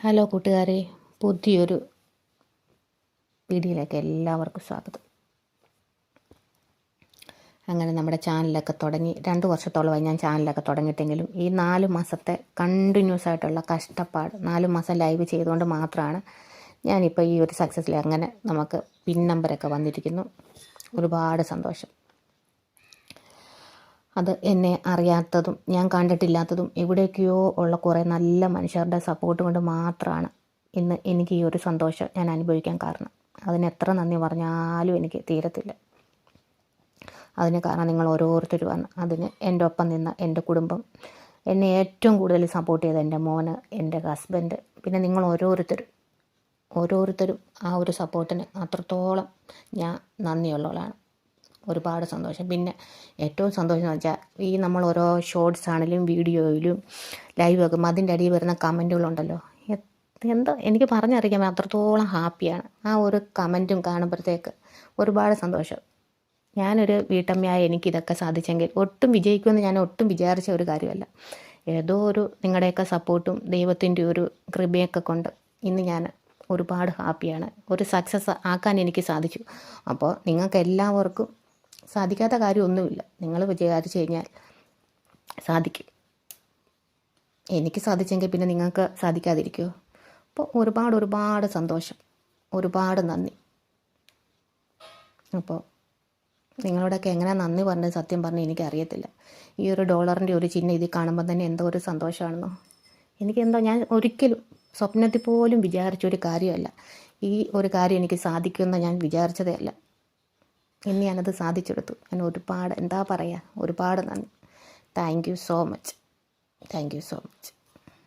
Hello കൂട്ടുകാരെ, പുതിയൊരു വീഡിയോയിലേക്ക് എല്ലാവർക്കും സ്വാഗതം. അങ്ങനെ നമ്മുടെ ചാനലൊക്കെ തുടങ്ങി 2 വർഷത്തോളമായി ഞാൻ ചാനലൊക്കെ തുടങ്ങിയിട്ടെങ്കിലും ഈ 4 മാസത്തെ കണ്ടിന്യൂസ് ആയിട്ടുള്ള കഷ്ടപ്പാട്, 4 മാസം ലൈവ് ചെയ്തുകൊണ്ട് മാത്രമാണ് ഞാനിപ്പോൾ ഈ ഒരു സക്സസ്സിൽ അങ്ങനെ നമുക്ക് പിൻ നമ്പറൊക്കെ വന്നിരിക്കുന്നു. ഒരുപാട് സന്തോഷം. അത് എന്നെ അറിയാത്തതും ഞാൻ കണ്ടിട്ടില്ലാത്തതും എവിടേക്കോ ഉള്ള കുറേ നല്ല മനുഷ്യരുടെ സപ്പോർട്ട് കൊണ്ട് മാത്രമാണ് ഇന്ന് എനിക്ക് ഈ ഒരു സന്തോഷം ഞാൻ അനുഭവിക്കാൻ കാരണം. അതിന് എത്ര നന്ദി പറഞ്ഞാലും എനിക്ക് തീരത്തില്ല. അതിന് കാരണം നിങ്ങൾ ഓരോരുത്തരുമാണ്. അതിന് എൻ്റെ ഒപ്പം നിന്ന എൻ്റെ കുടുംബം, എന്നെ ഏറ്റവും കൂടുതൽ സപ്പോർട്ട് ചെയ്ത എൻ്റെ മോന്, എൻ്റെ ഹസ്ബൻഡ്, പിന്നെ നിങ്ങൾ ഓരോരുത്തരും ആ ഒരു സപ്പോർട്ടിന് അത്രത്തോളം ഞാൻ നന്ദിയുള്ളവളാണ്. ഒരുപാട് സന്തോഷം. പിന്നെ ഏറ്റവും സന്തോഷം എന്ന് വെച്ചാൽ ഈ നമ്മൾ ഓരോ ഷോർട്സ് ആണെങ്കിലും വീഡിയോയിലും ലൈവ് വെക്കുമ്പോൾ അതിൻ്റെ അടിയിൽ വരുന്ന കമൻറ്റുകളുണ്ടല്ലോ, എന്തോ എനിക്ക് പറഞ്ഞറിയിക്കാൻ അത്രത്തോളം ഹാപ്പിയാണ്. ആ ഒരു കമൻറ്റും കാണുമ്പോഴത്തേക്ക് ഒരുപാട് സന്തോഷം. ഞാനൊരു വീട്ടമ്മയായ എനിക്കിതൊക്കെ സാധിച്ചെങ്കിൽ ഒട്ടും വിജയിക്കുമെന്ന് ഞാൻ ഒട്ടും വിചാരിച്ച ഒരു കാര്യമല്ല. ഏതോ ഒരു നിങ്ങളുടെയൊക്കെ സപ്പോർട്ടും ദൈവത്തിൻ്റെ ഒരു കൃപയൊക്കെ കൊണ്ട് ഇന്ന് ഞാൻ ഒരുപാട് ഹാപ്പിയാണ്. ഒരു സക്സസ് ആക്കാൻ എനിക്ക് സാധിച്ചു. അപ്പോൾ നിങ്ങൾക്ക് എല്ലാവർക്കും സാധിക്കാത്ത കാര്യമൊന്നുമില്ല. നിങ്ങൾ വിചാരിച്ചു കഴിഞ്ഞാൽ സാധിക്കും. എനിക്ക് സാധിച്ചെങ്കിൽ പിന്നെ നിങ്ങൾക്ക് സാധിക്കാതിരിക്കുമോ? അപ്പോൾ ഒരുപാട് സന്തോഷം, ഒരുപാട് നന്ദി. അപ്പോൾ നിങ്ങളോടൊക്കെ എങ്ങനെ നന്ദി പറഞ്ഞത് സത്യം പറഞ്ഞാൽ എനിക്കറിയത്തില്ല. ഈ ഒരു ഡോളറിൻ്റെ ഒരു ചിഹ്നം ഇതിൽ കാണുമ്പോൾ തന്നെ എന്തോ ഒരു സന്തോഷമാണെന്നോ. എനിക്കെന്തോ ഞാൻ ഒരിക്കലും സ്വപ്നത്തിൽ പോലും വിചാരിച്ചൊരു കാര്യമല്ല. ഈ ഒരു കാര്യം എനിക്ക് സാധിക്കുമെന്ന് ഞാൻ വിചാരിച്ചതേ അല്ല. ഇന്ന് ഞാനത് സാധിച്ചെടുത്തു. ഞാൻ ഒരുപാട് നന്ദി. Thank you so much.